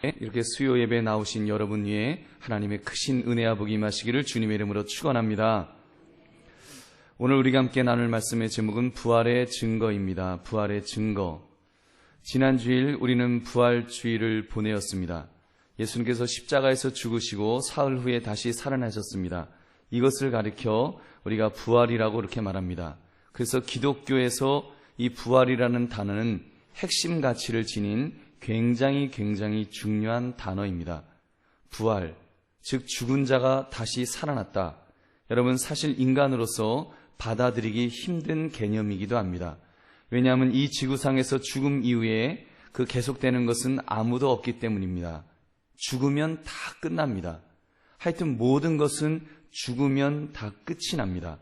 이렇게 수요 예배에 나오신 여러분 위에 하나님의 크신 은혜와 복이 임하시기를 주님의 이름으로 축원합니다. 오늘 우리가 함께 나눌 말씀의 제목은 부활의 증거입니다. 부활의 증거. 지난 주일 우리는 부활주일을 보내었습니다. 예수님께서 십자가에서 죽으시고 사흘 후에 다시 살아나셨습니다. 이것을 가리켜 우리가 부활이라고 이렇게 말합니다. 그래서 기독교에서 이 부활이라는 단어는 핵심 가치를 지닌 굉장히 중요한 단어입니다. 부활, 즉 죽은 자가 다시 살아났다. 여러분, 사실 인간으로서 받아들이기 힘든 개념이기도 합니다. 왜냐하면 이 지구상에서 죽음 이후에 그 계속되는 것은 아무도 없기 때문입니다. 죽으면 다 끝납니다. 하여튼 모든 것은 죽으면 다 끝이 납니다.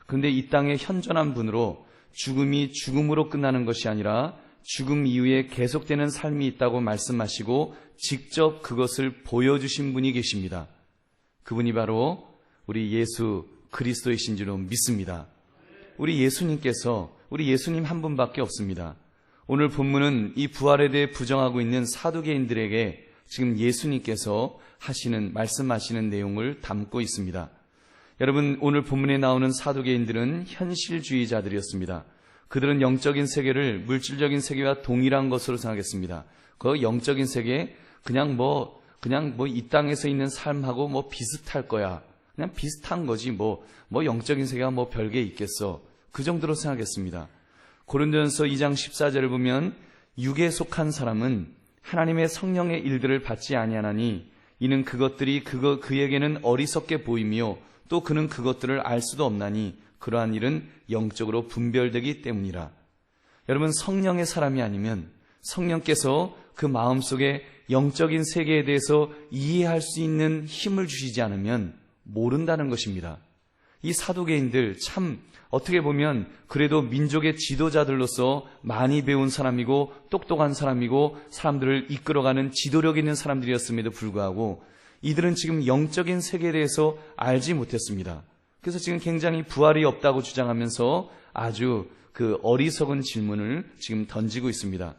그런데 이 땅의 현존한 분으로 죽음이 죽음으로 끝나는 것이 아니라 죽음 이후에 계속되는 삶이 있다고 말씀하시고 직접 그것을 보여주신 분이 계십니다. 그분이 바로 우리 예수 그리스도이신 줄로 믿습니다. 우리 예수님 한 분밖에 없습니다. 오늘 본문은 이 부활에 대해 부정하고 있는 사두개인들에게 지금 예수님께서 말씀하시는 내용을 담고 있습니다. 여러분, 오늘 본문에 나오는 사두개인들은 현실주의자들이었습니다. 그들은 영적인 세계를 물질적인 세계와 동일한 것으로 생각했습니다. 그 영적인 세계 그냥 이 땅에서 있는 삶하고 비슷할 거야. 그냥 비슷한 거지 뭐 영적인 세계가 별게 있겠어. 그 정도로 생각했습니다. 고린도전서 2장 14절을 보면 육에 속한 사람은 하나님의 성령의 일들을 받지 아니하나니 이는 그것들이 그에게는 어리석게 보이며 또 그는 그것들을 알 수도 없나니 그러한 일은 영적으로 분별되기 때문이라. 여러분, 성령의 사람이 아니면 성령께서 그 마음속에 영적인 세계에 대해서 이해할 수 있는 힘을 주시지 않으면 모른다는 것입니다. 이 사두개인들 참 어떻게 보면 그래도 민족의 지도자들로서 많이 배운 사람이고 똑똑한 사람이고 사람들을 이끌어가는 지도력 있는 사람들이었음에도 불구하고 이들은 지금 영적인 세계에 대해서 알지 못했습니다. 그래서 지금 굉장히 부활이 없다고 주장하면서 아주 어리석은 질문을 지금 던지고 있습니다.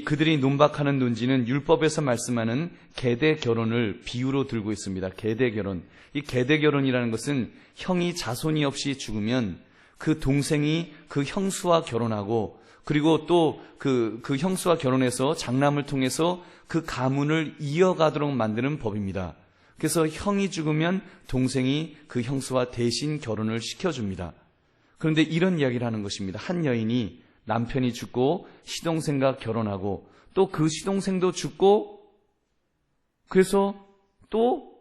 그들이 논박하는 논지는 율법에서 말씀하는 계대 결혼을 비유로 들고 있습니다. 계대 결혼. 이 계대 결혼이라는 것은 형이 자손이 없이 죽으면 그 동생이 그 형수와 결혼하고 그리고 또 그 형수와 결혼해서 장남을 통해서 그 가문을 이어가도록 만드는 법입니다. 그래서 형이 죽으면 동생이 그 형수와 대신 결혼을 시켜줍니다. 그런데 이런 이야기를 하는 것입니다. 한 여인이 남편이 죽고 시동생과 결혼하고 또 그 시동생도 죽고 그래서 또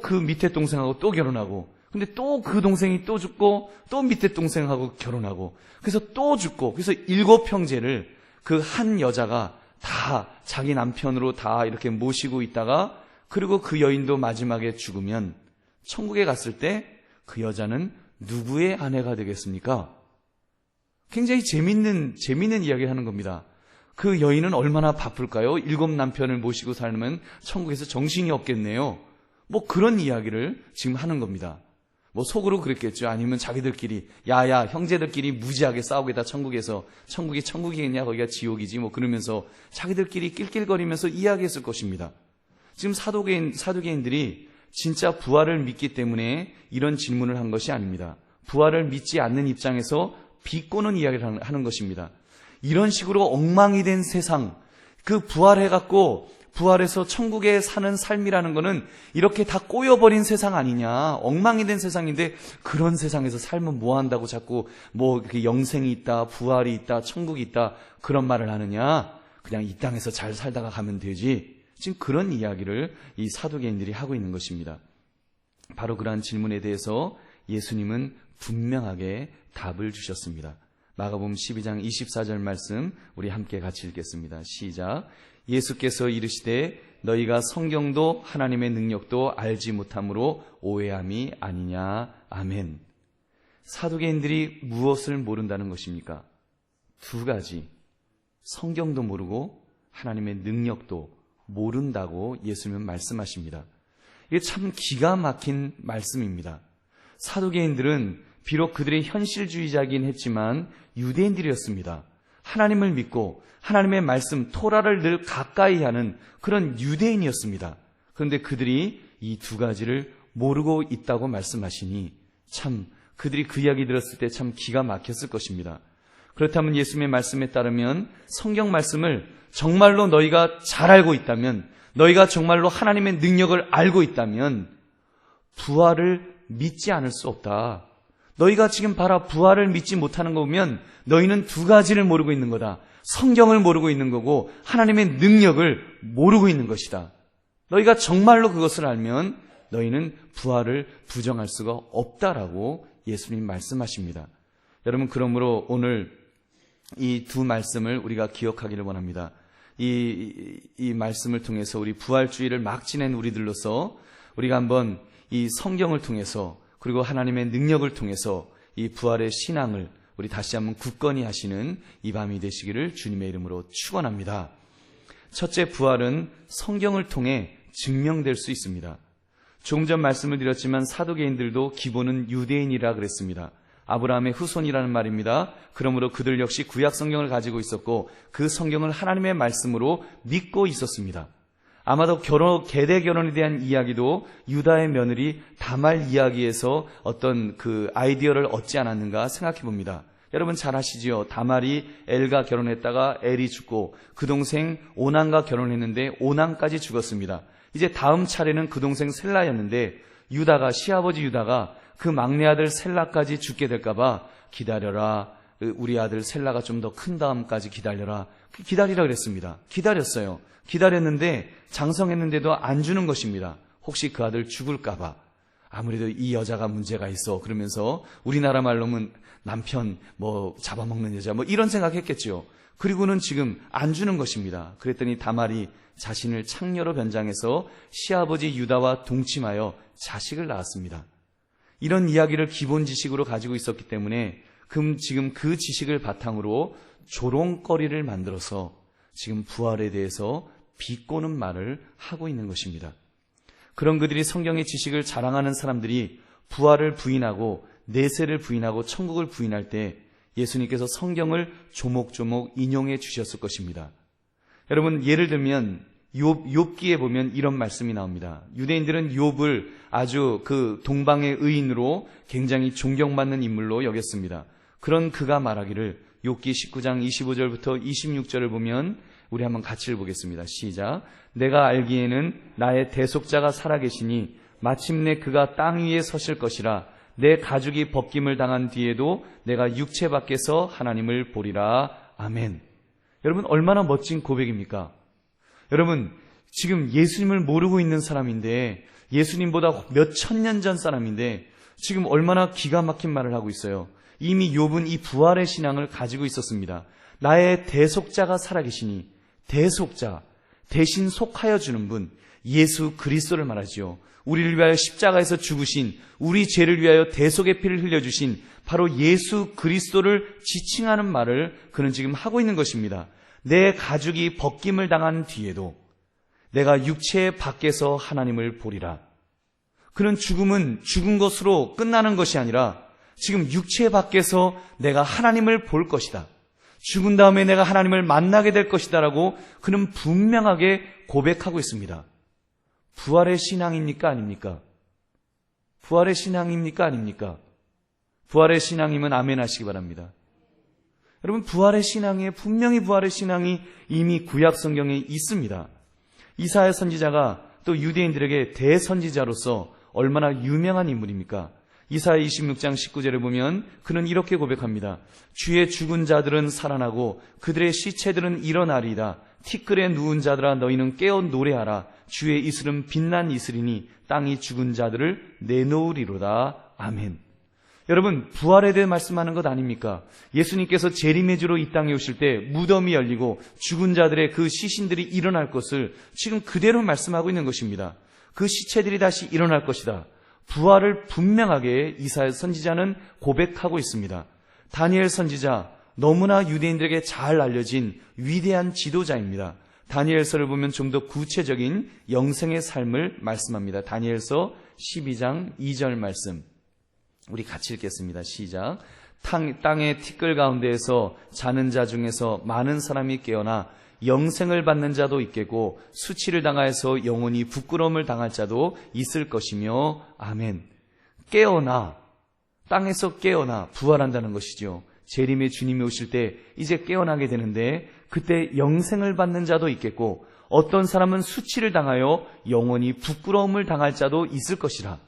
그 밑에 동생하고 또 결혼하고 근데 또 그 동생이 또 죽고 또 밑에 동생하고 결혼하고 그래서 또 죽고 그래서 7형제를 그 한 여자가 다 자기 남편으로 다 이렇게 모시고 있다가 그리고 그 여인도 마지막에 죽으면 천국에 갔을 때 그 여자는 누구의 아내가 되겠습니까? 굉장히 재밌는 이야기를 하는 겁니다. 그 여인은 얼마나 바쁠까요? 7 남편을 모시고 살면 천국에서 정신이 없겠네요. 그런 이야기를 지금 하는 겁니다. 속으로 그랬겠죠. 아니면 자기들끼리 야야 형제들끼리 무지하게 싸우겠다. 천국이 천국이겠냐 거기가 지옥이지 그러면서 자기들끼리 낄낄거리면서 이야기했을 것입니다. 지금 사두개인들이 진짜 부활을 믿기 때문에 이런 질문을 한 것이 아닙니다. 부활을 믿지 않는 입장에서 비꼬는 이야기를 하는 것입니다. 이런 식으로 엉망이 된 세상, 그 부활해서 천국에 사는 삶이라는 것은 이렇게 다 꼬여버린 세상 아니냐, 엉망이 된 세상인데 그런 세상에서 살면 뭐 한다고 자꾸 영생이 있다, 부활이 있다, 천국이 있다 그런 말을 하느냐, 그냥 이 땅에서 잘 살다가 가면 되지. 지금 그런 이야기를 이 사두개인들이 하고 있는 것입니다. 바로 그러한 질문에 대해서 예수님은 분명하게 답을 주셨습니다. 마가복음 12장 24절 말씀 우리 함께 같이 읽겠습니다. 시작. 예수께서 이르시되 너희가 성경도 하나님의 능력도 알지 못함으로 오해함이 아니냐. 아멘. 사두개인들이 무엇을 모른다는 것입니까? 2가지. 성경도 모르고 하나님의 능력도 모른다고 예수님은 말씀하십니다. 이게 참 기가 막힌 말씀입니다. 사두개인들은 비록 그들의 현실주의자이긴 했지만 유대인들이었습니다. 하나님을 믿고 하나님의 말씀 토라를 늘 가까이 하는 그런 유대인이었습니다. 그런데 그들이 이 두 가지를 모르고 있다고 말씀하시니 참 그들이 그 이야기 들었을 때 참 기가 막혔을 것입니다. 그렇다면 예수님의 말씀에 따르면 성경 말씀을 정말로 너희가 잘 알고 있다면, 너희가 정말로 하나님의 능력을 알고 있다면 부활을 믿지 않을 수 없다. 너희가 지금 봐라, 부활을 믿지 못하는 거 보면 너희는 두 가지를 모르고 있는 거다. 성경을 모르고 있는 거고 하나님의 능력을 모르고 있는 것이다. 너희가 정말로 그것을 알면 너희는 부활을 부정할 수가 없다라고 예수님 말씀하십니다. 여러분, 그러므로 오늘 이 두 말씀을 우리가 기억하기를 원합니다. 이 말씀을 통해서 우리 부활주의를 막 지낸 우리들로서 우리가 한번 이 성경을 통해서 그리고 하나님의 능력을 통해서 이 부활의 신앙을 우리 다시 한번 굳건히 하시는 이 밤이 되시기를 주님의 이름으로 축원합니다. 첫째, 부활은 성경을 통해 증명될 수 있습니다. 조금 전 말씀을 드렸지만 사두개인들도 기본은 유대인이라 그랬습니다. 아브라함의 후손이라는 말입니다. 그러므로 그들 역시 구약 성경을 가지고 있었고 그 성경을 하나님의 말씀으로 믿고 있었습니다. 아마도 계대 결혼에 대한 이야기도 유다의 며느리 다말 이야기에서 어떤 그 아이디어를 얻지 않았는가 생각해 봅니다. 여러분 잘 아시지요? 다말이 엘과 결혼했다가 엘이 죽고 그 동생 오난과 결혼했는데 오난까지 죽었습니다. 이제 다음 차례는 그 동생 셀라였는데 유다가, 시아버지 유다가 그 막내 아들 셀라까지 죽게 될까봐 기다려라, 우리 아들 셀라가 좀 더 큰 다음까지 기다려라, 기다리라 그랬습니다. 기다렸어요. 기다렸는데 장성했는데도 안 주는 것입니다. 혹시 그 아들 죽을까봐. 아무래도 이 여자가 문제가 있어 그러면서 우리나라 말로는 남편 잡아먹는 여자 이런 생각했겠지요. 그리고는 지금 안 주는 것입니다. 그랬더니 다말이 자신을 창녀로 변장해서 시아버지 유다와 동침하여 자식을 낳았습니다. 이런 이야기를 기본 지식으로 가지고 있었기 때문에 지금 그 지식을 바탕으로 조롱거리를 만들어서 지금 부활에 대해서 비꼬는 말을 하고 있는 것입니다. 그런 그들이 성경의 지식을 자랑하는 사람들이 부활을 부인하고 내세를 부인하고 천국을 부인할 때 예수님께서 성경을 조목조목 인용해 주셨을 것입니다. 여러분, 예를 들면 욥기에 보면 이런 말씀이 나옵니다. 유대인들은 욥을 아주 그 동방의 의인으로 굉장히 존경받는 인물로 여겼습니다. 그런 그가 말하기를 욥기 19장 25절부터 26절을 보면 우리 한번 같이 읽어보겠습니다. 시작. 내가 알기에는 나의 대속자가 살아계시니 마침내 그가 땅 위에 서실 것이라. 내 가죽이 벗김을 당한 뒤에도 내가 육체 밖에서 하나님을 보리라. 아멘. 여러분, 얼마나 멋진 고백입니까? 여러분, 지금 예수님을 모르고 있는 사람인데, 예수님보다 몇 천년 전 사람인데 지금 얼마나 기가 막힌 말을 하고 있어요. 이미 욥은 이 부활의 신앙을 가지고 있었습니다. 나의 대속자가 살아계시니, 대속자, 대신 속하여 주는 분, 예수 그리스도를 말하지요. 우리를 위하여 십자가에서 죽으신, 우리 죄를 위하여 대속의 피를 흘려주신 바로 예수 그리스도를 지칭하는 말을 그는 지금 하고 있는 것입니다. 내 가죽이 벗김을 당한 뒤에도 내가 육체 밖에서 하나님을 보리라. 그는 죽음은 죽은 것으로 끝나는 것이 아니라 지금 육체 밖에서 내가 하나님을 볼 것이다. 죽은 다음에 내가 하나님을 만나게 될 것이다 라고 그는 분명하게 고백하고 있습니다. 부활의 신앙입니까? 아닙니까? 부활의 신앙입니까? 아닙니까? 부활의 신앙이면 아멘 하시기 바랍니다. 여러분, 부활의 신앙에 분명히 부활의 신앙이 이미 구약 성경에 있습니다. 이사야 선지자가 또 유대인들에게 대선지자로서 얼마나 유명한 인물입니까? 이사야 26장 19절에 보면 그는 이렇게 고백합니다. 주의 죽은 자들은 살아나고 그들의 시체들은 일어나리이다. 티끌에 누운 자들아 너희는 깨어 노래하라. 주의 이슬은 빛난 이슬이니 땅이 죽은 자들을 내놓으리로다. 아멘. 여러분, 부활에 대해 말씀하는 것 아닙니까? 예수님께서 재림의 주로 이 땅에 오실 때 무덤이 열리고 죽은 자들의 그 시신들이 일어날 것을 지금 그대로 말씀하고 있는 것입니다. 그 시체들이 다시 일어날 것이다. 부활을 분명하게 이사야 선지자는 고백하고 있습니다. 다니엘 선지자, 너무나 유대인들에게 잘 알려진 위대한 지도자입니다. 다니엘서를 보면 좀 더 구체적인 영생의 삶을 말씀합니다. 다니엘서 12장 2절 말씀 우리 같이 읽겠습니다. 시작. 땅의 티끌 가운데에서 자는 자 중에서 많은 사람이 깨어나 영생을 받는 자도 있겠고 수치를 당하여서 영원히 부끄러움을 당할 자도 있을 것이며 아멘. 깨어나, 땅에서 깨어나 부활한다는 것이죠. 재림의 주님이 오실 때 이제 깨어나게 되는데 그때 영생을 받는 자도 있겠고 어떤 사람은 수치를 당하여 영원히 부끄러움을 당할 자도 있을 것이라.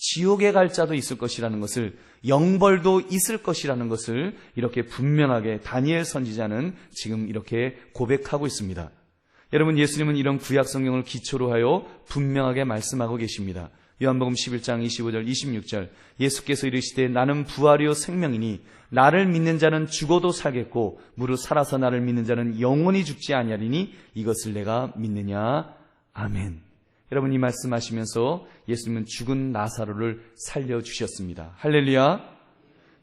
지옥에 갈 자도 있을 것이라는 것을, 영벌도 있을 것이라는 것을 이렇게 분명하게 다니엘 선지자는 지금 이렇게 고백하고 있습니다. 여러분, 예수님은 이런 구약 성경을 기초로 하여 분명하게 말씀하고 계십니다. 요한복음 11장 25절 26절 예수께서 이르시되 나는 부활이요 생명이니 나를 믿는 자는 죽어도 살겠고 무릇 살아서 나를 믿는 자는 영원히 죽지 아니하리니 이것을 내가 믿느냐. 아멘. 여러분, 이 말씀하시면서 예수님은 죽은 나사로를 살려주셨습니다. 할렐루야.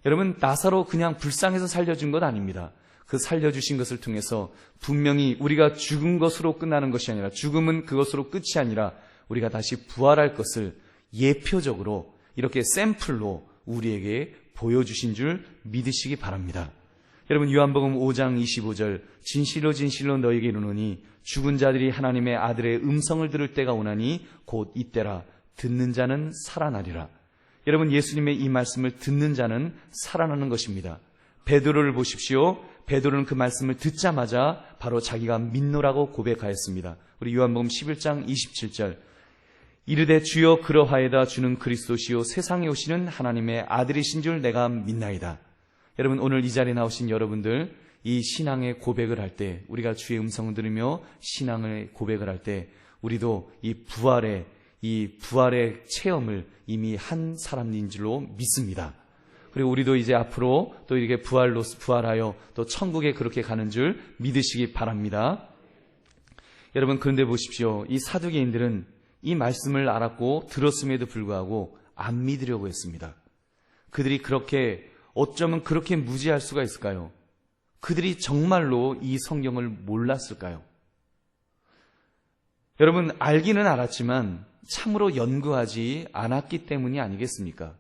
여러분, 나사로 그냥 불쌍해서 살려준 것 아닙니다. 그 살려주신 것을 통해서 분명히 우리가 죽은 것으로 끝나는 것이 아니라, 죽음은 그것으로 끝이 아니라 우리가 다시 부활할 것을 예표적으로 이렇게 샘플로 우리에게 보여주신 줄 믿으시기 바랍니다. 여러분, 요한복음 5장 25절 진실로 진실로 너희에게 이르노니 죽은 자들이 하나님의 아들의 음성을 들을 때가 오나니 곧 이때라. 듣는 자는 살아나리라. 여러분, 예수님의 이 말씀을 듣는 자는 살아나는 것입니다. 베드로를 보십시오. 베드로는 그 말씀을 듣자마자 바로 자기가 믿노라고 고백하였습니다. 우리 요한복음 11장 27절 이르되 주여 그러하여다 주는 그리스도시요 세상에 오시는 하나님의 아들이신 줄 내가 믿나이다. 여러분, 오늘 이 자리에 나오신 여러분들, 이 신앙의 고백을 할 때, 우리가 주의 음성을 들으며 신앙의 고백을 할 때 우리도 이 부활의 체험을 이미 한 사람인 줄로 믿습니다. 그리고 우리도 이제 앞으로 또 이렇게 부활하여 또 천국에 그렇게 가는 줄 믿으시기 바랍니다. 여러분, 그런데 보십시오. 이 사두개인들은 이 말씀을 알았고 들었음에도 불구하고 안 믿으려고 했습니다. 그들이 그렇게, 어쩌면 그렇게 무지할 수가 있을까요? 그들이 정말로 이 성경을 몰랐을까요? 여러분, 알기는 알았지만 참으로 연구하지 않았기 때문이 아니겠습니까?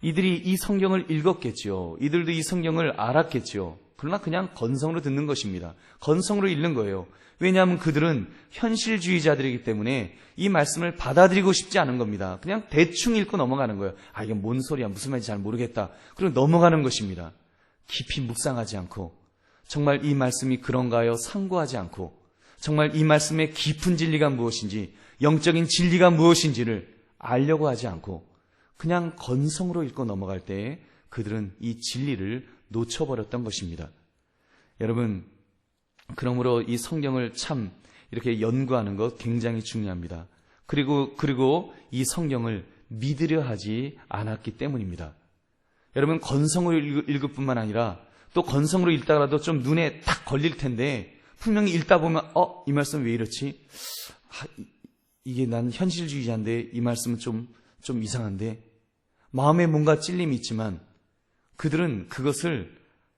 이들이 이 성경을 읽었겠죠. 이들도 이 성경을 알았겠죠. 그러나 그냥 건성으로 듣는 것입니다. 건성으로 읽는 거예요. 왜냐하면 그들은 현실주의자들이기 때문에 이 말씀을 받아들이고 싶지 않은 겁니다. 그냥 대충 읽고 넘어가는 거예요. 아, 이게 뭔 소리야, 무슨 말인지 잘 모르겠다. 그리고 넘어가는 것입니다. 깊이 묵상하지 않고, 정말 이 말씀이 그런가요? 상고하지 않고, 정말 이 말씀의 깊은 진리가 무엇인지, 영적인 진리가 무엇인지를 알려고 하지 않고 그냥 건성으로 읽고 넘어갈 때 그들은 이 진리를 놓쳐버렸던 것입니다. 여러분, 그러므로 이 성경을 참 이렇게 연구하는 것 굉장히 중요합니다. 그리고 이 성경을 믿으려 하지 않았기 때문입니다. 여러분, 건성으로 읽을 뿐만 아니라 또 건성으로 읽다가도 좀 눈에 딱 걸릴 텐데 분명히 읽다 보면 이 말씀 왜 이렇지? 이게 난 현실주의자인데 이 말씀은 좀 이상한데, 마음에 뭔가 찔림이 있지만 그들은 그것을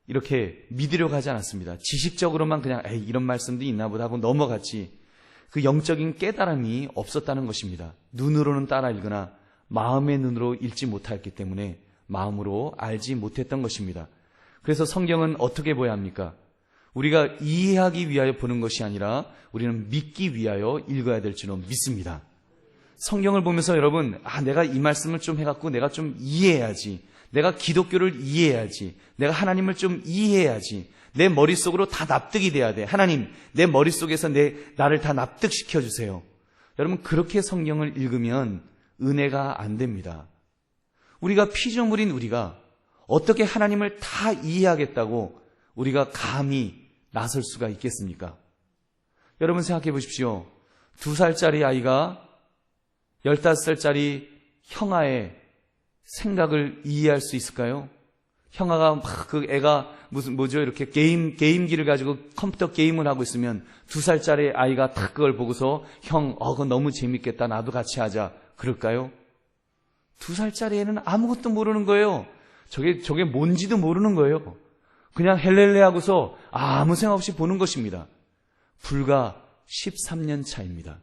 이렇게 믿으려고 하지 않았습니다. 지식적으로만 그냥 이런 말씀도 있나 보다 하고 넘어갔지, 그 영적인 깨달음이 없었다는 것입니다. 눈으로는 따라 읽으나 마음의 눈으로 읽지 못했기 때문에 마음으로 알지 못했던 것입니다. 그래서 성경은 어떻게 보아야 합니까? 우리가 이해하기 위하여 보는 것이 아니라 우리는 믿기 위하여 읽어야 될 줄로 믿습니다. 성경을 보면서 여러분, 내가 이 말씀을 좀 해갖고 내가 좀 이해해야지, 내가 기독교를 이해해야지, 내가 하나님을 좀 이해해야지, 내 머릿속으로 다 납득이 돼야 돼. 하나님, 내 머릿속에서 나를 다 납득시켜 주세요. 여러분, 그렇게 성경을 읽으면 은혜가 안 됩니다. 우리가 피조물인 우리가 어떻게 하나님을 다 이해하겠다고 우리가 감히 나설 수가 있겠습니까? 여러분, 생각해 보십시오. 2살짜리 아이가 15살짜리 형아의 생각을 이해할 수 있을까요? 형아가 그 애가 이렇게 게임기를 가지고 컴퓨터 게임을 하고 있으면 2살짜리 아이가 딱 그걸 보고서 그거 너무 재밌겠다, 나도 같이 하자, 그럴까요? 2살짜리 애는 아무것도 모르는 거예요. 저게 뭔지도 모르는 거예요. 그냥 헬렐레 하고서 아무 생각 없이 보는 것입니다. 불과 13년 차입니다.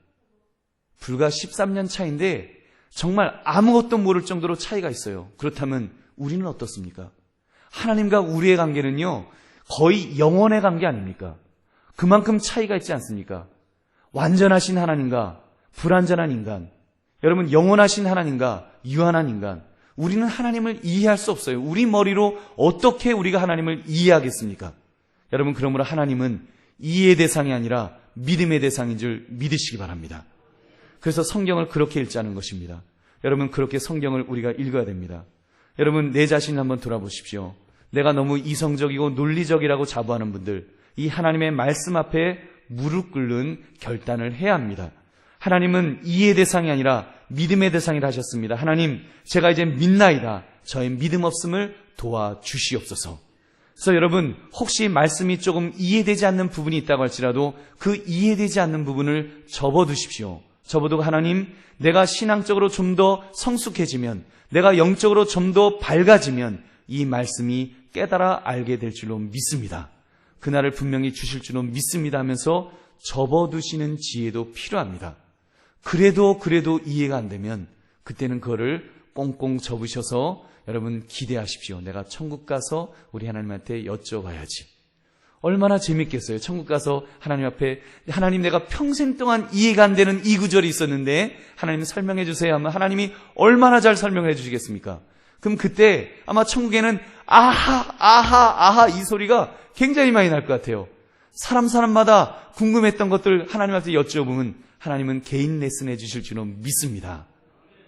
불과 13년 차인데 정말 아무것도 모를 정도로 차이가 있어요. 그렇다면 우리는 어떻습니까? 하나님과 우리의 관계는요, 거의 영원의 관계 아닙니까? 그만큼 차이가 있지 않습니까? 완전하신 하나님과 불완전한 인간, 여러분 영원하신 하나님과 유한한 인간, 우리는 하나님을 이해할 수 없어요. 우리 머리로 어떻게 우리가 하나님을 이해하겠습니까? 여러분, 그러므로 하나님은 이해의 대상이 아니라 믿음의 대상인 줄 믿으시기 바랍니다. 그래서 성경을 그렇게 읽자는 것입니다. 여러분, 그렇게 성경을 우리가 읽어야 됩니다. 여러분, 내 자신을 한번 돌아보십시오. 내가 너무 이성적이고 논리적이라고 자부하는 분들, 이 하나님의 말씀 앞에 무릎 꿇는 결단을 해야 합니다. 하나님은 이해의 대상이 아니라 믿음의 대상이라 하셨습니다. 하나님, 제가 이제 믿나이다. 저의 믿음 없음을 도와주시옵소서. 그래서 여러분, 혹시 말씀이 조금 이해되지 않는 부분이 있다고 할지라도 그 이해되지 않는 부분을 접어두십시오. 접어두고 하나님, 내가 신앙적으로 좀 더 성숙해지면, 내가 영적으로 좀 더 밝아지면 이 말씀이 깨달아 알게 될 줄로 믿습니다. 그날을 분명히 주실 줄로 믿습니다 하면서 접어두시는 지혜도 필요합니다. 그래도 이해가 안 되면 그때는 그거를 꽁꽁 접으셔서 여러분 기대하십시오. 내가 천국 가서 우리 하나님한테 여쭤봐야지. 얼마나 재밌겠어요. 천국 가서 하나님 앞에, 하나님, 내가 평생 동안 이해가 안 되는 이 구절이 있었는데 하나님 설명해 주세요 하면 하나님이 얼마나 잘 설명해 주시겠습니까? 그럼 그때 아마 천국에는 아하 이 소리가 굉장히 많이 날 것 같아요. 사람마다 궁금했던 것들 하나님 앞에 여쭤보면 하나님은 개인 레슨 해 주실 줄로 믿습니다.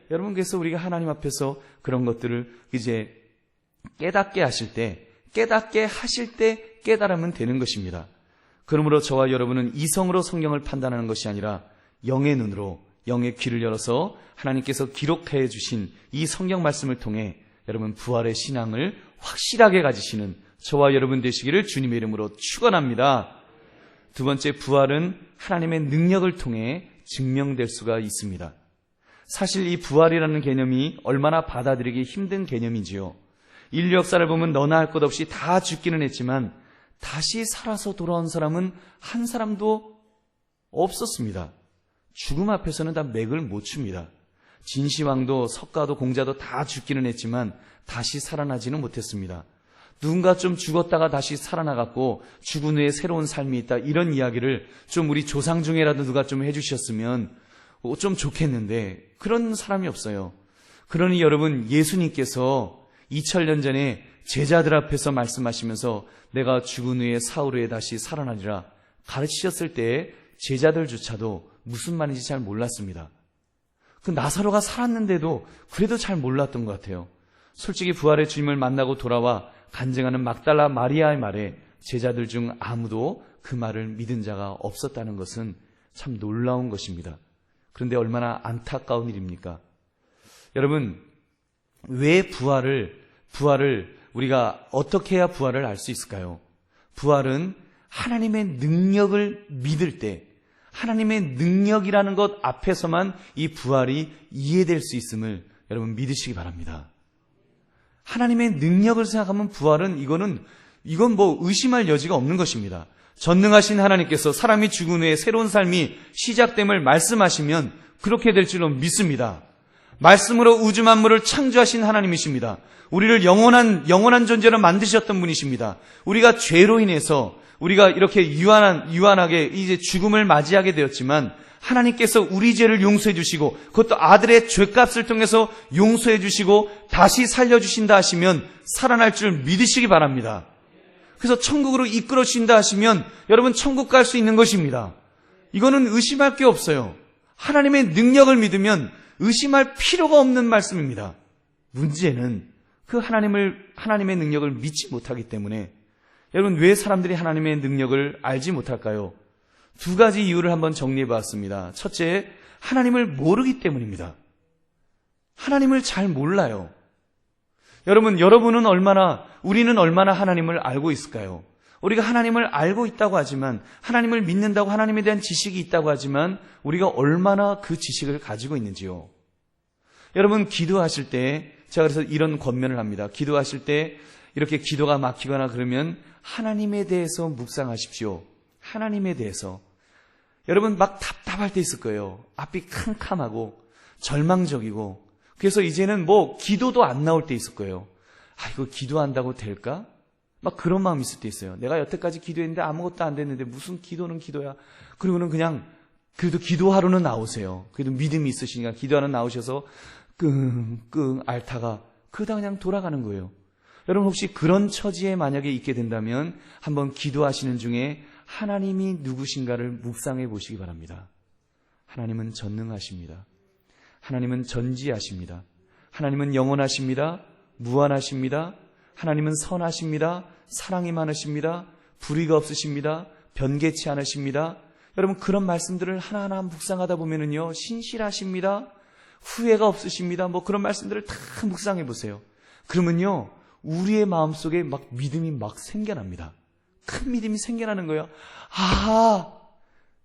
여러분, 그래서 우리가 하나님 앞에서 그런 것들을 이제 깨닫게 하실 때 깨달으면 되는 것입니다. 그러므로 저와 여러분은 이성으로 성경을 판단하는 것이 아니라 영의 눈으로, 영의 귀를 열어서 하나님께서 기록해 주신 이 성경 말씀을 통해 여러분 부활의 신앙을 확실하게 가지시는 저와 여러분 되시기를 주님의 이름으로 축원합니다. 두 번째, 부활은 하나님의 능력을 통해 증명될 수가 있습니다. 사실 이 부활이라는 개념이 얼마나 받아들이기 힘든 개념이지요. 인류 역사를 보면 너나 할 것 없이 다 죽기는 했지만 다시 살아서 돌아온 사람은 한 사람도 없었습니다. 죽음 앞에서는 다 맥을 못 춥니다. 진시황도 석가도 공자도 다 죽기는 했지만 다시 살아나지는 못했습니다. 누군가 좀 죽었다가 다시 살아나갔고 죽은 후에 새로운 삶이 있다, 이런 이야기를 좀 우리 조상 중에라도 누가 좀 해주셨으면 좀 좋겠는데 그런 사람이 없어요. 그러니 여러분, 예수님께서 2000년 전에 제자들 앞에서 말씀하시면서 내가 죽은 후에 사흘 후에 다시 살아나리라 가르치셨을 때 제자들조차도 무슨 말인지 잘 몰랐습니다. 그 나사로가 살았는데도 그래도 잘 몰랐던 것 같아요. 솔직히 부활의 주님을 만나고 돌아와 간증하는 막달라 마리아의 말에 제자들 중 아무도 그 말을 믿은 자가 없었다는 것은 참 놀라운 것입니다. 그런데 얼마나 안타까운 일입니까? 여러분, 왜 부활을 우리가 어떻게 해야 부활을 알 수 있을까요? 부활은 하나님의 능력을 믿을 때, 하나님의 능력이라는 것 앞에서만 이 부활이 이해될 수 있음을 여러분 믿으시기 바랍니다. 하나님의 능력을 생각하면 부활은 이건 뭐 의심할 여지가 없는 것입니다. 전능하신 하나님께서 사람이 죽은 후에 새로운 삶이 시작됨을 말씀하시면 그렇게 될 줄로 믿습니다. 말씀으로 우주 만물을 창조하신 하나님이십니다. 우리를 영원한 존재로 만드셨던 분이십니다. 우리가 죄로 인해서 우리가 이렇게 유한하게 이제 죽음을 맞이하게 되었지만 하나님께서 우리 죄를 용서해 주시고 그것도 아들의 죄값을 통해서 용서해 주시고 다시 살려주신다 하시면 살아날 줄 믿으시기 바랍니다. 그래서 천국으로 이끌어 주신다 하시면 여러분 천국 갈 수 있는 것입니다. 이거는 의심할 게 없어요. 하나님의 능력을 믿으면 의심할 필요가 없는 말씀입니다. 문제는 그 하나님의 능력을 믿지 못하기 때문에 여러분, 왜 사람들이 하나님의 능력을 알지 못할까요? 두 가지 이유를 한번 정리해 봤습니다. 첫째, 하나님을 모르기 때문입니다. 하나님을 잘 몰라요. 우리는 얼마나 하나님을 알고 있을까요? 우리가 하나님을 알고 있다고 하지만, 하나님을 믿는다고 하나님에 대한 지식이 있다고 하지만 우리가 얼마나 그 지식을 가지고 있는지요. 여러분, 기도하실 때 제가 그래서 이런 권면을 합니다. 기도하실 때 이렇게 기도가 막히거나 그러면 하나님에 대해서 묵상하십시오. 하나님에 대해서. 여러분, 막 답답할 때 있을 거예요. 앞이 캄캄하고 절망적이고, 그래서 이제는 기도도 안 나올 때 있을 거예요. 이거 기도한다고 될까? 막 그런 마음이 있을 때 있어요. 내가 여태까지 기도했는데 아무것도 안 됐는데 무슨 기도는 기도야. 그리고는 그냥 그래도 기도하러는 나오세요. 그래도 믿음이 있으시니까 기도하러 나오셔서 끙끙 앓다가 그러다 그냥 돌아가는 거예요. 여러분 혹시 그런 처지에 만약에 있게 된다면 한번 기도하시는 중에 하나님이 누구신가를 묵상해 보시기 바랍니다. 하나님은 전능하십니다. 하나님은 전지하십니다. 하나님은 영원하십니다. 무한하십니다. 하나님은 선하십니다. 사랑이 많으십니다. 불의가 없으십니다. 변개치 않으십니다. 여러분 그런 말씀들을 하나하나 묵상하다 보면은요 신실하십니다. 후회가 없으십니다. 뭐 그런 말씀들을 다 묵상해 보세요. 그러면요 우리의 마음속에 막 믿음이 막 생겨납니다. 큰 믿음이 생겨나는 거예요.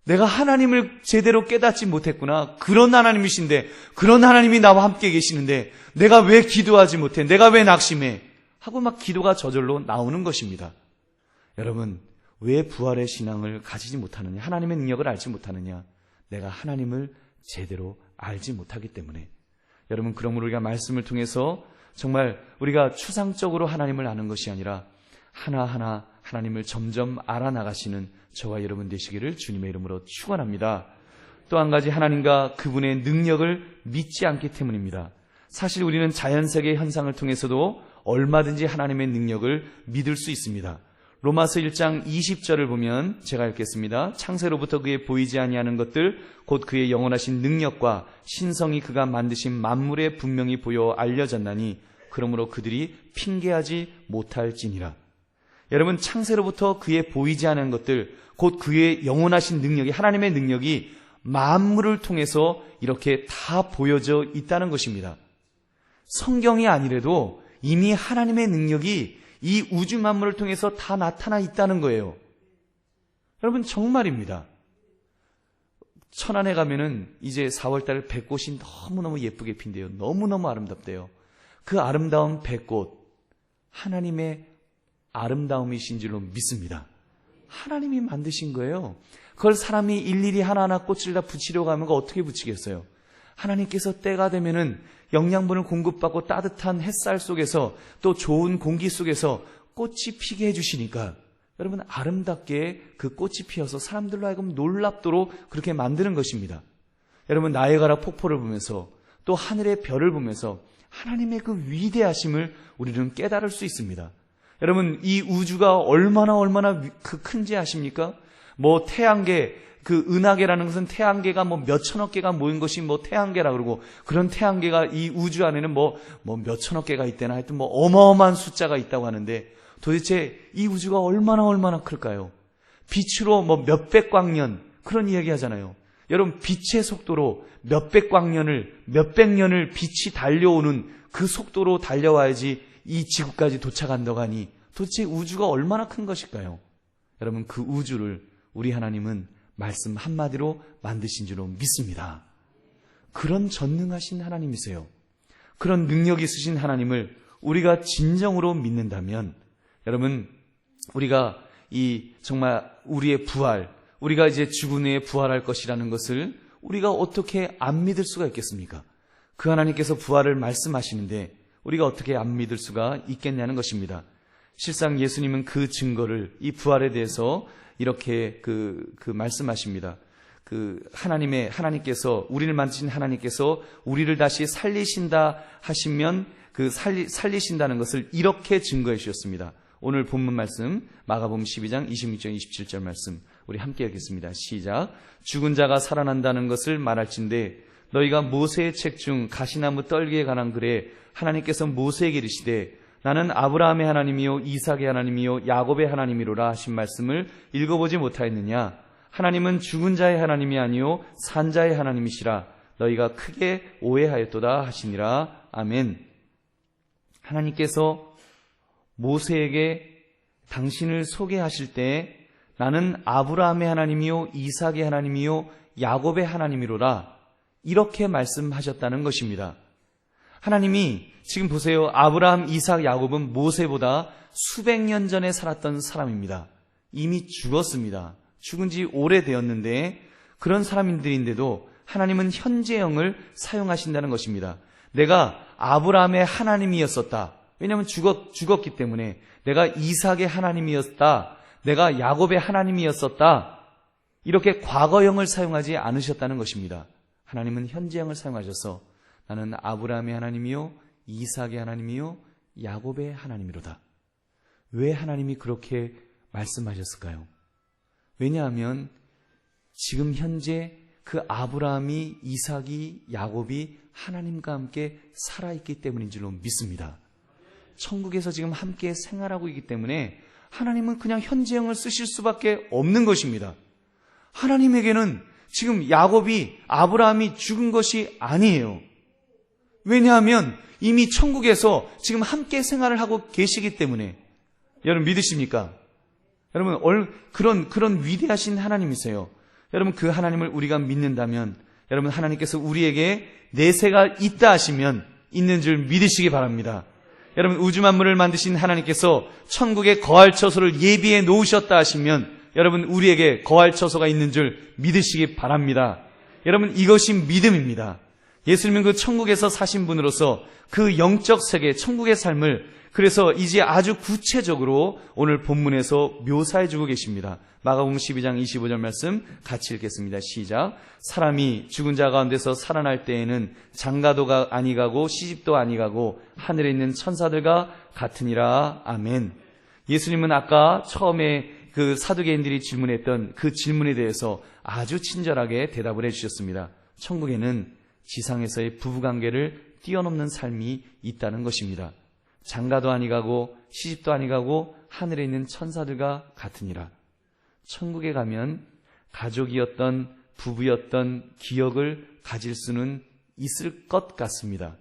내가 하나님을 제대로 깨닫지 못했구나. 그런 하나님이신데, 그런 하나님이 나와 함께 계시는데 내가 왜 기도하지 못해? 내가 왜 낙심해? 하고 막 기도가 저절로 나오는 것입니다. 여러분 왜 부활의 신앙을 가지지 못하느냐? 하나님의 능력을 알지 못하느냐? 내가 하나님을 제대로 알지 못하기 때문에. 여러분 그러므로 우리가 말씀을 통해서 정말 우리가 추상적으로 하나님을 아는 것이 아니라 하나하나 하나님을 점점 알아나가시는 저와 여러분 되시기를 주님의 이름으로 축원합니다. 또 한 가지 하나님과 그분의 능력을 믿지 않기 때문입니다. 사실 우리는 자연세계 현상을 통해서도 얼마든지 하나님의 능력을 믿을 수 있습니다. 로마서 1장 20절을 보면 제가 읽겠습니다. 창세로부터 그의 보이지 아니하는 것들 곧 그의 영원하신 능력과 신성이 그가 만드신 만물에 분명히 보여 알려졌나니 그러므로 그들이 핑계하지 못할지니라. 여러분 창세로부터 그의 보이지 않은 것들 곧 그의 영원하신 능력이 하나님의 능력이 만물을 통해서 이렇게 다 보여져 있다는 것입니다. 성경이 아니래도 이미 하나님의 능력이 이 우주 만물을 통해서 다 나타나 있다는 거예요. 여러분 정말입니다. 천안에 가면은 이제 4월달 백꽃이 너무너무 예쁘게 핀대요. 너무너무 아름답대요. 그 아름다운 백꽃 하나님의 아름다움이신 줄로 믿습니다. 하나님이 만드신 거예요. 그걸 사람이 일일이 하나하나 꽃을 다 붙이려고 하면 어떻게 붙이겠어요? 하나님께서 때가 되면은 영양분을 공급받고 따뜻한 햇살 속에서 또 좋은 공기 속에서 꽃이 피게 해주시니까 여러분 아름답게 그 꽃이 피어서 사람들로 하여금 놀랍도록 그렇게 만드는 것입니다. 여러분 나이아가라 폭포를 보면서 또 하늘의 별을 보면서 하나님의 그 위대하심을 우리는 깨달을 수 있습니다. 여러분 이 우주가 얼마나 그 큰지 아십니까? 뭐 태양계 그 은하계라는 것은 태양계가 뭐 몇천억 개가 모인 것이 뭐 태양계라 그러고 그런 태양계가 이 우주 안에는 뭐 몇천억 개가 있대나 하여튼 뭐 어마어마한 숫자가 있다고 하는데 도대체 이 우주가 얼마나 클까요? 빛으로 뭐 몇백 광년 그런 이야기 하잖아요. 여러분 빛의 속도로 몇백 년을 빛이 달려오는 그 속도로 달려와야지 이 지구까지 도착한다고 하니 도대체 우주가 얼마나 큰 것일까요? 여러분 그 우주를 우리 하나님은 말씀 한마디로 만드신 줄로 믿습니다. 그런 전능하신 하나님이세요. 그런 능력 있으신 하나님을 우리가 진정으로 믿는다면 여러분 우리가 이 정말 우리의 부활 우리가 이제 죽은 후에 부활할 것이라는 것을 우리가 어떻게 안 믿을 수가 있겠습니까? 그 하나님께서 부활을 말씀하시는데 우리가 어떻게 안 믿을 수가 있겠냐는 것입니다. 실상 예수님은 그 증거를 이 부활에 대해서 이렇게 그 말씀하십니다. 하나님께서 우리를 만드신 하나님께서 우리를 다시 살리신다 하시면 그 살리신다는 것을 이렇게 증거해 주셨습니다. 오늘 본문 말씀 마가복음 12장 26절 27절 말씀 우리 함께 읽겠습니다. 시작. 죽은 자가 살아난다는 것을 말할진대 너희가 모세의 책 중 가시나무 떨기에 관한 글에 하나님께서 모세에게 이르시되 나는 아브라함의 하나님이요 이삭의 하나님이요 야곱의 하나님이로라 하신 말씀을 읽어보지 못하였느냐? 하나님은 죽은 자의 하나님이 아니요 산 자의 하나님이시라 너희가 크게 오해하였도다 하시니라. 아멘. 하나님께서 모세에게 당신을 소개하실 때 나는 아브라함의 하나님이요 이삭의 하나님이요 야곱의 하나님이로라 이렇게 말씀하셨다는 것입니다. 하나님이 지금 보세요. 아브라함, 이삭, 야곱은 모세보다 수백 년 전에 살았던 사람입니다. 이미 죽었습니다. 죽은 지 오래되었는데 그런 사람들인데도 하나님은 현재형을 사용하신다는 것입니다. 내가 아브라함의 하나님이었었다. 왜냐하면 죽었기 때문에. 내가 이삭의 하나님이었다, 내가 야곱의 하나님이었었다, 이렇게 과거형을 사용하지 않으셨다는 것입니다. 하나님은 현재형을 사용하셔서 나는 아브라함의 하나님이요 이삭의 하나님이요 야곱의 하나님이로다. 왜 하나님이 그렇게 말씀하셨을까요? 왜냐하면 지금 현재 그 아브라함이, 이삭이, 야곱이 하나님과 함께 살아있기 때문인 줄로 믿습니다. 천국에서 지금 함께 생활하고 있기 때문에 하나님은 그냥 현재형을 쓰실 수밖에 없는 것입니다. 하나님에게는 지금 야곱이, 아브라함이 죽은 것이 아니에요. 왜냐하면 이미 천국에서 지금 함께 생활을 하고 계시기 때문에. 여러분 믿으십니까? 여러분 그런 위대하신 하나님이세요. 여러분 그 하나님을 우리가 믿는다면, 여러분 하나님께서 우리에게 내세가 있다 하시면 있는 줄 믿으시기 바랍니다. 여러분 우주 만물을 만드신 하나님께서 천국에 거할 처소를 예비해 놓으셨다 하시면 여러분 우리에게 거할 처소가 있는 줄 믿으시기 바랍니다. 여러분 이것이 믿음입니다. 예수님은 그 천국에서 사신 분으로서 그 영적 세계, 천국의 삶을 그래서 이제 아주 구체적으로 오늘 본문에서 묘사해 주고 계십니다. 마가복음 12장 25절 말씀 같이 읽겠습니다. 시작. 사람이 죽은 자 가운데서 살아날 때에는 장가도가 아니가고 시집도 아니가고 하늘에 있는 천사들과 같으니라. 아멘. 예수님은 아까 처음에 그 사두개인들이 질문했던 그 질문에 대해서 아주 친절하게 대답을 해주셨습니다. 천국에는 지상에서의 부부관계를 뛰어넘는 삶이 있다는 것입니다. 장가도 아니가고 시집도 아니가고 하늘에 있는 천사들과 같으니라. 천국에 가면 가족이었던, 부부였던 기억을 가질 수는 있을 것 같습니다.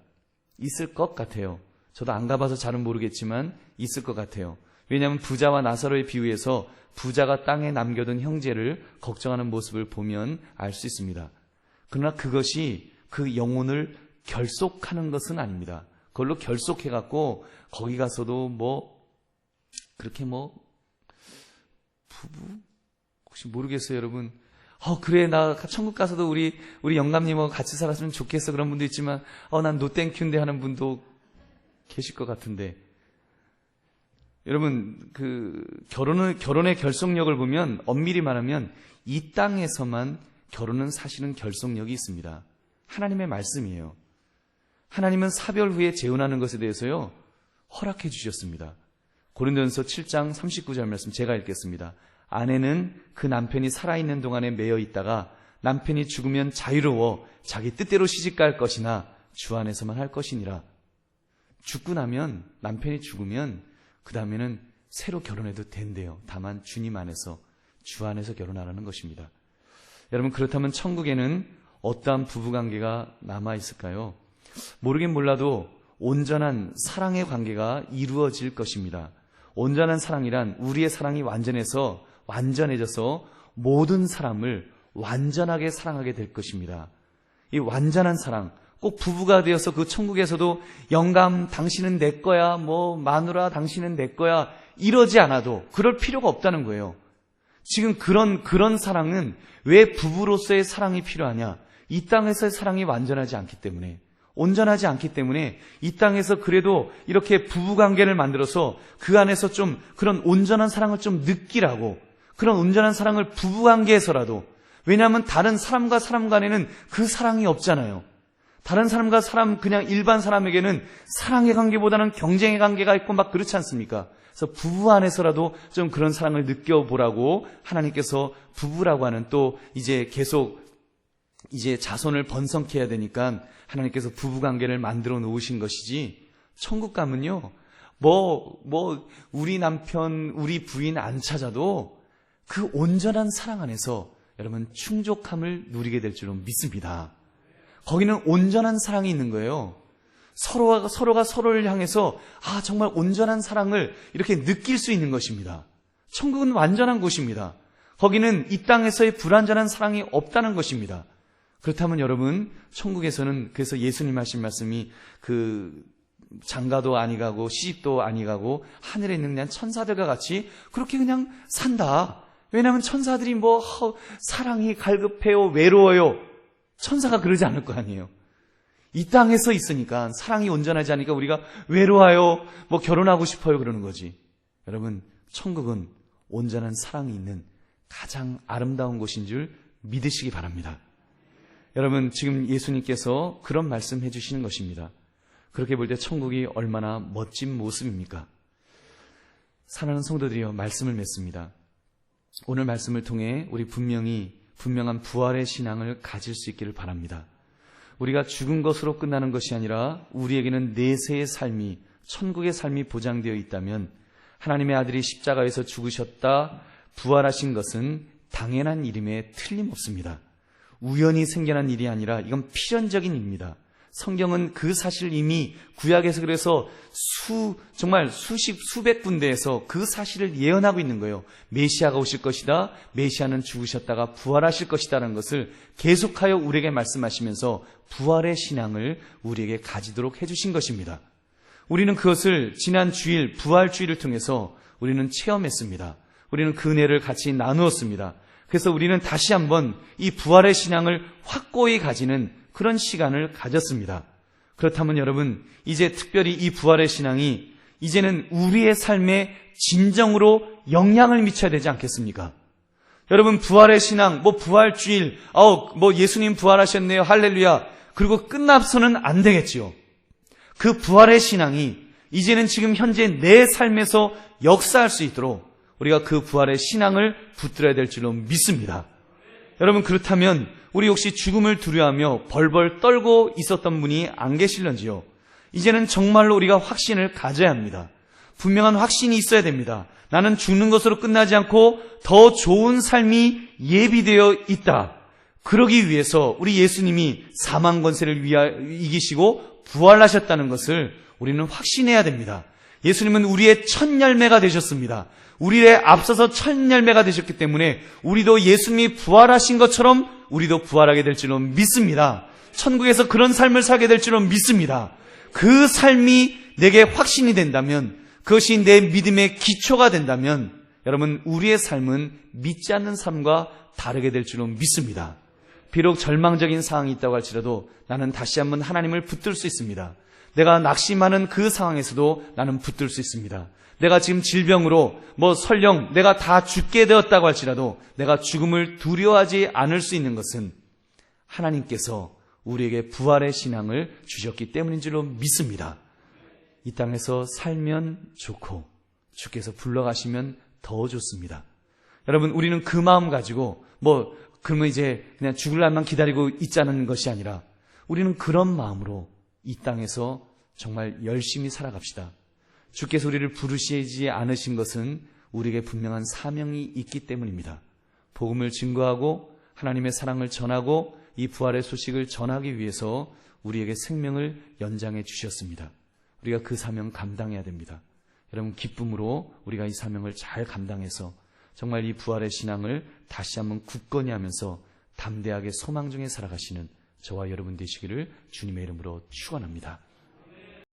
있을 것 같아요. 저도 안 가봐서 잘은 모르겠지만 있을 것 같아요. 왜냐하면 부자와 나사로의 비유에서 부자가 땅에 남겨둔 형제를 걱정하는 모습을 보면 알 수 있습니다. 그러나 그것이 그 영혼을 결속하는 것은 아닙니다. 그걸로 결속해갖고 거기 가서도 그렇게 부부? 혹시 모르겠어요, 여러분. 그래, 나 천국 가서도 우리 영감님하고 같이 살았으면 좋겠어. 그런 분도 있지만, 난 노땡큐인데 하는 분도 계실 것 같은데. 여러분, 결혼의 결속력을 보면, 엄밀히 말하면, 이 땅에서만 결혼은 사실은 결속력이 있습니다. 하나님의 말씀이에요. 하나님은 사별 후에 재혼하는 것에 대해서요, 허락해 주셨습니다. 고린도전서 7장 39절 말씀 제가 읽겠습니다. 아내는 그 남편이 살아있는 동안에 매여 있다가 남편이 죽으면 자유로워 자기 뜻대로 시집갈 것이나 주 안에서만 할 것이니라. 죽고 나면, 남편이 죽으면 그 다음에는 새로 결혼해도 된대요. 다만 주님 안에서, 주 안에서 결혼하라는 것입니다. 여러분 그렇다면 천국에는 어떠한 부부관계가 남아있을까요? 모르긴 몰라도 온전한 사랑의 관계가 이루어질 것입니다. 온전한 사랑이란 우리의 사랑이 완전해져서 모든 사람을 완전하게 사랑하게 될 것입니다. 이 완전한 사랑, 꼭 부부가 되어서 그 천국에서도 영감 당신은 내 거야, 마누라 당신은 내 거야 이러지 않아도 그럴 필요가 없다는 거예요. 지금 그런 사랑은 왜 부부로서의 사랑이 필요하냐? 이 땅에서의 사랑이 완전하지 않기 때문에, 온전하지 않기 때문에 이 땅에서 그래도 이렇게 부부관계를 만들어서 그 안에서 좀 그런 온전한 사랑을 좀 느끼라고, 그런 온전한 사랑을 부부관계에서라도, 왜냐하면 다른 사람과 사람 간에는 그 사랑이 없잖아요. 다른 사람과 사람, 그냥 일반 사람에게는 사랑의 관계보다는 경쟁의 관계가 있고 막 그렇지 않습니까? 그래서 부부 안에서라도 좀 그런 사랑을 느껴보라고 하나님께서 부부라고 하는, 또 이제 계속 이제 자손을 번성케 해야 되니까 하나님께서 부부관계를 만들어 놓으신 것이지, 천국 가면요 우리 남편, 우리 부인 안 찾아도 그 온전한 사랑 안에서 여러분 충족함을 누리게 될 줄로 믿습니다. 거기는 온전한 사랑이 있는 거예요. 서로가 서로를 향해서 정말 온전한 사랑을 이렇게 느낄 수 있는 것입니다. 천국은 완전한 곳입니다. 거기는 이 땅에서의 불완전한 사랑이 없다는 것입니다. 그렇다면 여러분, 천국에서는 그래서 예수님 하신 말씀이 장가도 아니가고 시집도 아니가고 하늘에 있는 그냥 천사들과 같이 그렇게 그냥 산다. 왜냐하면 천사들이 사랑이 갈급해요, 외로워요. 천사가 그러지 않을 거 아니에요. 이 땅에서 있으니까, 사랑이 온전하지 않으니까 우리가 외로워요, 결혼하고 싶어요 그러는 거지. 여러분, 천국은 온전한 사랑이 있는 가장 아름다운 곳인 줄 믿으시기 바랍니다. 여러분, 지금 예수님께서 그런 말씀 해주시는 것입니다. 그렇게 볼 때 천국이 얼마나 멋진 모습입니까? 사랑하는 성도들이여, 말씀을 맺습니다. 오늘 말씀을 통해 우리 분명한 부활의 신앙을 가질 수 있기를 바랍니다. 우리가 죽은 것으로 끝나는 것이 아니라 우리에게는 내세의 삶이, 천국의 삶이 보장되어 있다면 하나님의 아들이 십자가에서 죽으셨다, 부활하신 것은 당연한 일임에 틀림없습니다. 우연히 생겨난 일이 아니라 이건 필연적인 일입니다. 성경은 그 사실을 이미 구약에서 그래서 정말 수백 군데에서 그 사실을 예언하고 있는 거예요. 메시아가 오실 것이다, 메시아는 죽으셨다가 부활하실 것이다라는 것을 계속하여 우리에게 말씀하시면서 부활의 신앙을 우리에게 가지도록 해주신 것입니다. 우리는 그것을 지난 주일, 부활주일을 통해서 우리는 체험했습니다. 우리는 그 은혜를 같이 나누었습니다. 그래서 우리는 다시 한번 이 부활의 신앙을 확고히 가지는 그런 시간을 가졌습니다. 그렇다면 여러분, 이제 특별히 이 부활의 신앙이 이제는 우리의 삶에 진정으로 영향을 미쳐야 되지 않겠습니까? 여러분, 부활의 신앙, 부활주일, 예수님 부활하셨네요, 할렐루야, 그리고 끝나서는 안 되겠지요. 그 부활의 신앙이 이제는 지금 현재 내 삶에서 역사할 수 있도록 우리가 그 부활의 신앙을 붙들어야 될 줄로 믿습니다. 여러분, 그렇다면 우리 혹시 죽음을 두려워하며 벌벌 떨고 있었던 분이 안 계실런지요? 이제는 정말로 우리가 확신을 가져야 합니다. 분명한 확신이 있어야 됩니다. 나는 죽는 것으로 끝나지 않고 더 좋은 삶이 예비되어 있다. 그러기 위해서 우리 예수님이 사망 권세를 이기시고 부활하셨다는 것을 우리는 확신해야 됩니다. 예수님은 우리의 첫 열매가 되셨습니다. 우리의 앞서서 첫 열매가 되셨기 때문에 우리도 예수님이 부활하신 것처럼 우리도 부활하게 될 줄로 믿습니다. 천국에서 그런 삶을 살게 될 줄로 믿습니다. 그 삶이 내게 확신이 된다면, 그것이 내 믿음의 기초가 된다면 여러분, 우리의 삶은 믿지 않는 삶과 다르게 될 줄로 믿습니다. 비록 절망적인 상황이 있다고 할지라도 나는 다시 한번 하나님을 붙들 수 있습니다. 내가 낙심하는 그 상황에서도 나는 붙들 수 있습니다. 내가 지금 질병으로 설령 내가 다 죽게 되었다고 할지라도 내가 죽음을 두려워하지 않을 수 있는 것은 하나님께서 우리에게 부활의 신앙을 주셨기 때문인 줄로 믿습니다. 이 땅에서 살면 좋고 주께서 불러가시면 더 좋습니다. 여러분, 우리는 그 마음 가지고 그러면 이제 그냥 죽을 날만 기다리고 있자는 것이 아니라 우리는 그런 마음으로 이 땅에서 정말 열심히 살아갑시다. 주께서 우리를 부르시지 않으신 것은 우리에게 분명한 사명이 있기 때문입니다. 복음을 증거하고 하나님의 사랑을 전하고 이 부활의 소식을 전하기 위해서 우리에게 생명을 연장해 주셨습니다. 우리가 그 사명 감당해야 됩니다. 여러분, 기쁨으로 우리가 이 사명을 잘 감당해서 정말 이 부활의 신앙을 다시 한번 굳건히 하면서 담대하게 소망 중에 살아가시는 저와 여러분 되시기를 주님의 이름으로 축원합니다.